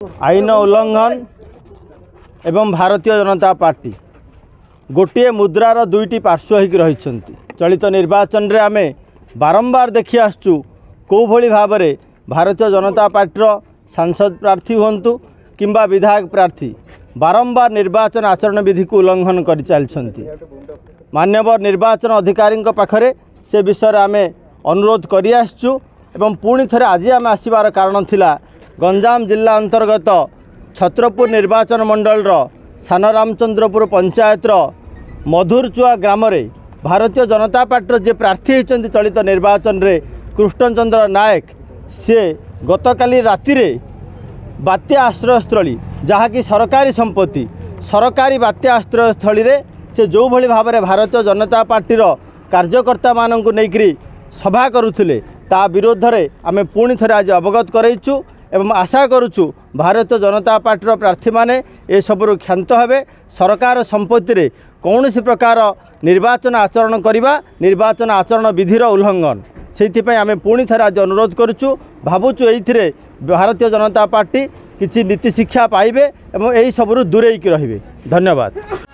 आईन उल्लंघन एवं भारतीय जनता पार्टी गोटे मुद्रार दुईटी पार्श्व होकर रही। चलित निर्वाचन रे आमे बारंबार देखि आसचु को भली भाव में भारतीय जनता पार्टीर सांसद प्रार्थी हुंतु किंबा विधायक प्रार्थी बारंबार निर्वाचन आचरण विधि को उल्लंघन कर चलती। मान्यवर निर्वाचन अधिकारी पाखरे से विषय आमे अनुरोध करि आसचु एवं पुणी थरे आज आम आसबार कारण थिला गंजाम जिला अंतर्गत छत्रपुर निर्वाचन मंडल सान रामचंद्रपुर पंचायतर मधुरचुआ ग्राम रे भारतीय जनता पार्टी जे प्रार्थी होती चलित निर्वाचन रे कृष्णचंद्र नायक से गतकाली राति रे बात्या आश्रयस्थली जहाँकि सरकारी संपत्ति सरकारी बात्या आश्रयस्थली रे से जो भली भाव में भारतीय जनता पार्टीर कार्यकर्ता मानक नेकरी सभा करुथिले ता विरोध में आमे पुणी थरे आज अवगत करैछु एवं आशा करुचु भारतीय जनता पार्टीर प्रार्थी माने ए सबरु क्षांत हेबे। सरकार संपत्ति रे कौन सी प्रकार निर्वाचन आचरण करवा निर्वाचन आचरण विधिर उल्लंघन से आमे पुणी थरे आज अनुरोध करुचु। भावुचु एइथिरे भारतीय जनता पार्टी किछि नीति शिक्षा पाइबे एवं एही सबरु दूरेई रहिबे। धन्यवाद।